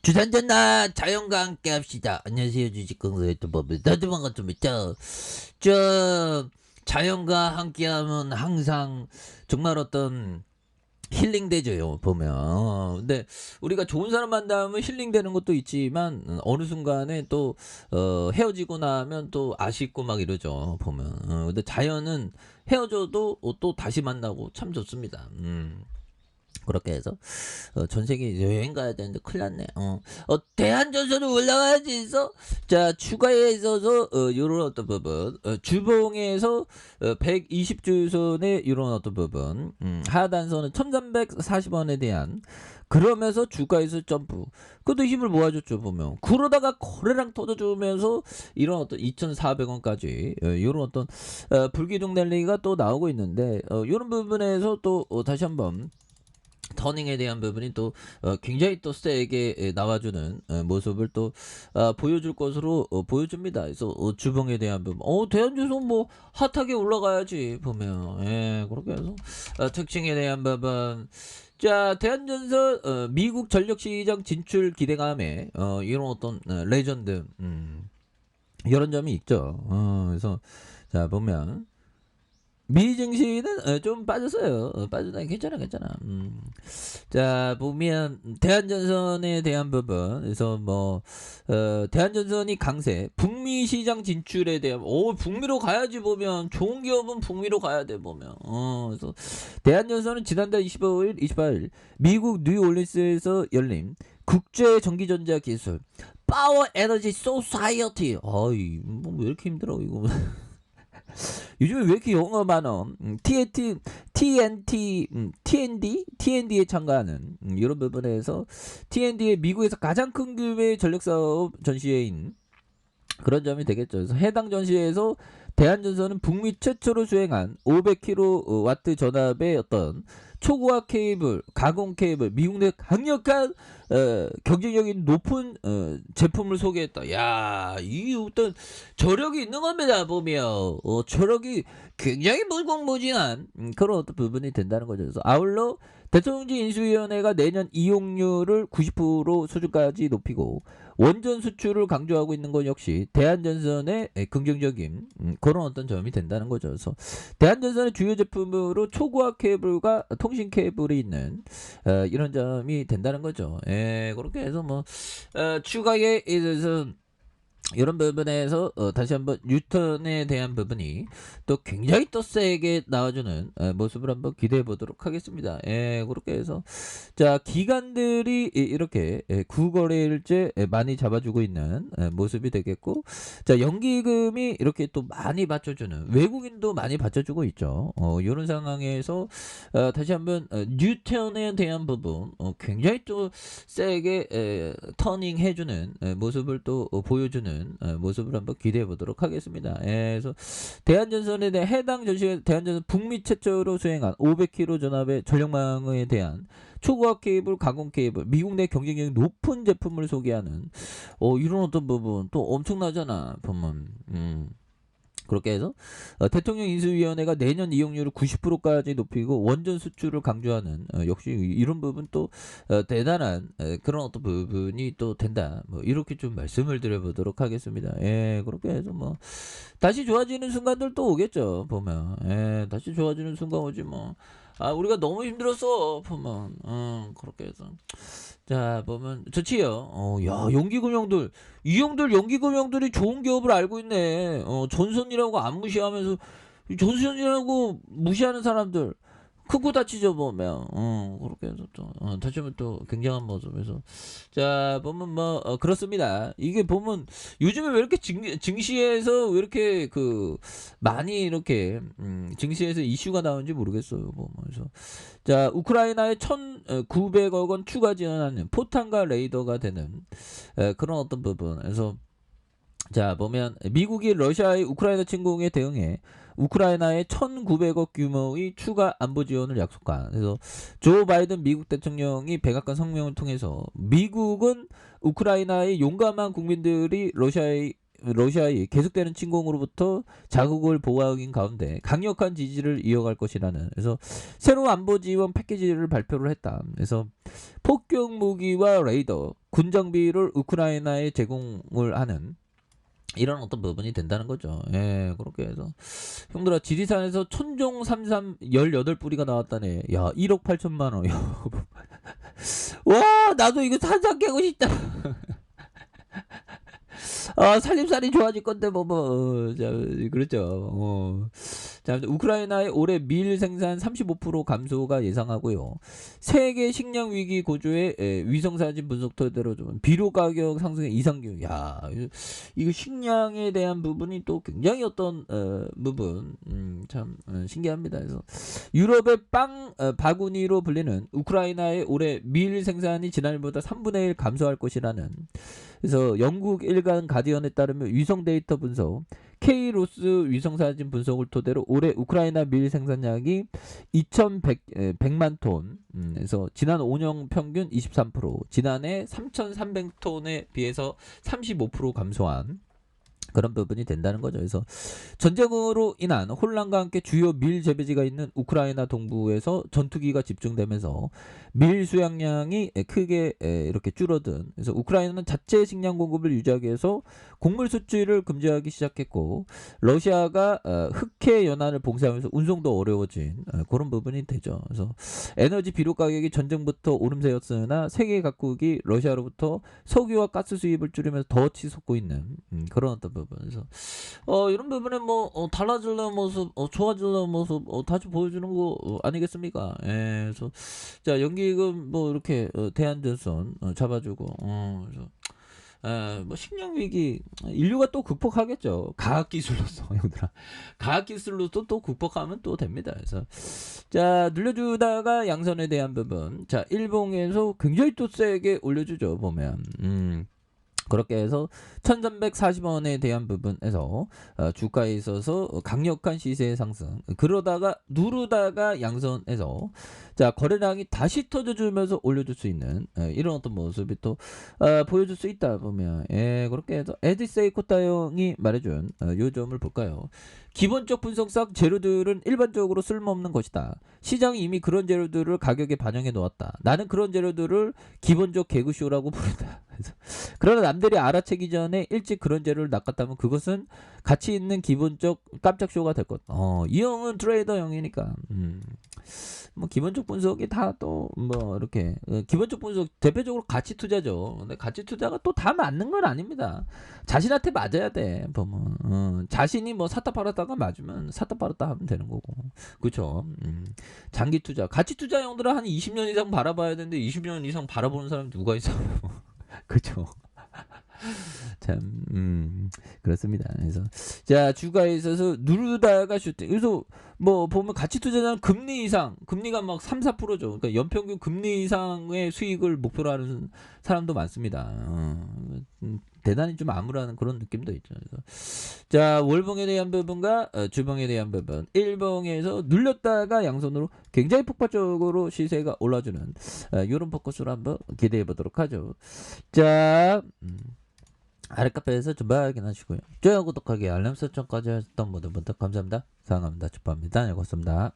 주산전나 자연과 함께 합시다. 안녕하세요. 주식강사 유튜버입니다. 다들 반갑습니다. 저 자연과 함께하면 항상 정말 어떤 힐링되죠. 보면 근데 우리가 좋은 사람 만나면 힐링되는 것도 있지만 어느 순간에 또 헤어지고 나면 또 아쉽고 막 이러죠. 보면 근데 자연은 헤어져도 또 다시 만나고 참 좋습니다. 그렇게 해서 전 세계 여행 가야 되는데 큰일 났네. 대한전선은 올라가야지 해서 자 추가에 있어서 요런 어떤 부분 주봉에서 120주선의 요런 어떤 부분 하단선은 1340원에 대한 그러면서 주가에서 점프 그것도 힘을 모아줬죠. 보면 그러다가 거래량 터져주면서 이런 어떤 2400원까지 요런 어떤 불기둥 랠리가 또 나오고 있는데 요런 부분에서 또 다시 한번 터닝에 대한 부분이 또 굉장히 또 세게 나와주는 모습을 또 보여줄 것으로 보여줍니다. 그래서 주봉에 대한 부분, 대한주선 뭐 핫하게 올라가야지 보면 그렇게 해서 특징에 대한 부분. 자, 대한전선 미국 전력시장 진출 기대감에 이런 어떤 레전드 이런 점이 있죠. 그래서 자 보면. 미 증시는 좀 빠졌어요. 빠졌다. 괜찮아. 자 보면 대한전선에 대한 부분, 그래서 뭐 대한전선이 강세, 북미 시장 진출에 대한 북미로 가야지 보면 좋은 기업은 북미로 가야 돼 보면. 그래서 대한전선은 지난달 25일, 28일 미국 뉴올리스에서 열린 국제 전기전자 기술 파워 에너지 소사이어티. 뭐왜 이렇게 힘들어 이거. 요즘에 왜 이렇게 영어가 많어? TND에 참가하는 이런 부분에서 TND의 미국에서 가장 큰 규모의 전력사업 전시회인 그런 점이 되겠죠. 그래서 해당 전시회에서 대한전선은 북미 최초로 수행한 500kW 전압의 어떤 초고압 케이블, 가공 케이블, 미국 내 강력한 경쟁력이 높은 제품을 소개했다. 야, 이 어떤 저력이 있는 겁니다. 보면 저력이 굉장히 무궁무진한 그런 어떤 부분이 된다는 거죠. 그래서 아울러 대통령직 인수위원회가 내년 이용률을 90% 수준까지 높이고 원전 수출을 강조하고 있는 것 역시 대한전선의 긍정적인 그런 어떤 점이 된다는 거죠. 그래서 대한전선의 주요 제품으로 초고압 케이블과 통신 케이블이 있는 이런 점이 된다는 거죠. 그렇게 해서 뭐 추가에 있어서 이런 부분에서 다시 한번 뉴턴에 대한 부분이 또 굉장히 또 세게 나와주는 모습을 한번 기대해 보도록 하겠습니다. 그렇게 해서 자 기관들이 이렇게 구거래일제 많이 잡아주고 있는 모습이 되겠고, 자 연기금이 이렇게 또 많이 받쳐주는, 외국인도 많이 받쳐주고 있죠. 이런 상황에서 다시 한번 뉴턴에 대한 부분 굉장히 또 세게 터닝 해주는 모습을 또 보여주는 모습을 한번 기대해 보도록 하겠습니다. 그래서 대한전선에 대한 해당 전시회, 대한전선 북미 최초로 수행한 500km 전압의 전력망에 대한 초고압 케이블, 가공 케이블, 미국 내 경쟁력이 높은 제품을 소개하는 이런 어떤 부분 또 엄청나잖아 보면. 그렇게 해서 대통령 인수위원회가 내년 이용률을 90%까지 높이고 원전 수출을 강조하는 역시 이런 부분 또 대단한 그런 어떤 부분이 또 된다. 뭐 이렇게 좀 말씀을 드려보도록 하겠습니다. 그렇게 해서 뭐 다시 좋아지는 순간들 또 오겠죠. 보면 다시 좋아지는 순간 오지 뭐. 우리가 너무 힘들었어 보면. 그렇게 해서 자 보면 좋지요. 야 연기금형들, 이 형들 연기금형들이 좋은 기업을 알고 있네. 전선이라고 안 무시하면서 전선이라고 무시하는 사람들 크고 다치죠 보면. 그렇게 해서 또 다시 한번 또 굉장한 모습에서 자 보면 뭐 그렇습니다. 이게 보면 요즘에 왜 이렇게 증시에서 왜 이렇게 그 많이 이렇게 증시에서 이슈가 나오는지 모르겠어요. 보면서 자 우크라이나에 1900억 원 추가 지원하는 포탄과 레이더가 되는 그런 어떤 부분에서 자 보면 미국이 러시아의 우크라이나 침공에 대응해 우크라이나에 1900억 규모의 추가 안보 지원을 약속한, 그래서 조 바이든 미국 대통령이 백악관 성명을 통해서 미국은 우크라이나의 용감한 국민들이 러시아의 계속되는 침공으로부터 자국을 보호하기 가운데 강력한 지지를 이어갈 것이라는, 그래서 새로운 안보 지원 패키지를 발표를 했다. 그래서 폭격 무기와 레이더, 군 장비를 우크라이나에 제공을 하는 이런 어떤 부분이 된다는 거죠. 예, 그렇게 해서 형들아 지리산에서 촌종 33 18뿌리가 나왔다네. 야, 1억 8천만 원. 와, 나도 이거 산삼 깨고 싶다. 살림살이 좋아질 건데 자, 그렇죠. 자, 우크라이나의 올해 밀 생산 35% 감소가 예상하고요. 세계 식량 위기 고조의 위성 사진 분석 토대로 좀 비료 가격 상승의 이상 기후. 야, 이거 식량에 대한 부분이 또 굉장히 어떤 부분 참 신기합니다. 그래서 유럽의 바구니로 불리는 우크라이나의 올해 밀 생산이 지난해보다 3분의 1 감소할 것이라는. 그래서 영국 일간 가디언에 따르면 위성 데이터 분석, K로스 위성사진 분석을 토대로 올해 우크라이나 밀 생산량이 2,100만 톤, 그래서 지난 5년 평균 23%, 지난해 3,300톤에 비해서 35% 감소한 그런 부분이 된다는 거죠. 그래서 전쟁으로 인한 혼란과 함께 주요 밀 재배지가 있는 우크라이나 동부에서 전투기가 집중되면서 밀 수량량이 크게 이렇게 줄어든. 그래서 우크라이나는 자체 식량 공급을 유지하기 위해서 곡물 수출을 금지하기 시작했고, 러시아가 흑해 연안을 봉쇄하면서 운송도 어려워진 그런 부분이 되죠. 그래서 에너지 비료 가격이 전쟁부터 오름세였으나 세계 각국이 러시아로부터 석유와 가스 수입을 줄이면서 더 치솟고 있는 그런 어떤 부분. 그래서 이런 부분에 뭐 달라지려는 모습, 좋아지려는 모습 다시 보여주는 거 아니겠습니까? 예, 그래서 자, 연기금 뭐 이렇게 대한전선 잡아주고, 그래서 뭐 식량 위기 인류가 또 극복하겠죠. 과학 기술로서 형들아, 과학 기술로서 또 극복하면 또 됩니다. 그래서 자, 늘려주다가 양선에 대한 부분, 자, 일봉에서 굉장히 또 세게 올려주죠. 보면 그렇게 해서 1340원에 대한 부분에서 주가에 있어서 강력한 시세 상승, 그러다가 누르다가 양선에서 자, 거래량이 다시 터져주면서 올려줄 수 있는 이런 어떤 모습이 또 보여줄 수 있다 보면, 예, 그렇게 해서 에디세이 코타 형이 말해준 요 점을 볼까요? 기본적 분석상 재료들은 일반적으로 쓸모없는 것이다. 시장이 이미 그런 재료들을 가격에 반영해 놓았다. 나는 그런 재료들을 기본적 개그쇼라고 부른다. 그러나 남들이 알아채기 전에 일찍 그런 재료를 낚았다면 그것은 가치 있는 기본적 깜짝 쇼가 될 것. 이 형은 트레이더 형이니까. 뭐 기본적 분석이 다 또 뭐 이렇게 기본적 분석 대표적으로 가치 투자죠. 근데 가치 투자가 또 다 맞는 건 아닙니다. 자신한테 맞아야 돼. 보면 자신이 뭐 샀다 팔았다가 맞으면 샀다 팔았다 하면 되는 거고, 그렇죠. 장기 투자, 가치 투자 형들은 한 20년 이상 바라봐야 되는데 20년 이상 바라보는 사람 누가 있어? 그렇죠. 참, 그렇습니다. 그래서 자, 주가에 있어서 누르다가 슈팅. 그래서 뭐 보면 가치 투자자는 금리 이상, 금리가 막 3, 4%죠. 그러니까 연평균 금리 이상의 수익을 목표로 하는 사람도 많습니다. 대단히 좀 암울한 그런 느낌도 있죠. 그래서 자, 월봉에 대한 부분과 주봉에 대한 부분, 일봉에서 눌렸다가 양손으로 굉장히 폭발적으로 시세가 올라주는 이런 포커스로 한번 기대해 보도록 하죠. 자, 아래 카페에서 좀 확인하시고요. 좋아요, 구독하기, 알람 설정까지 하셨던 모든 분들 감사합니다. 사랑합니다. 축하합니다. 네, 고맙습니다.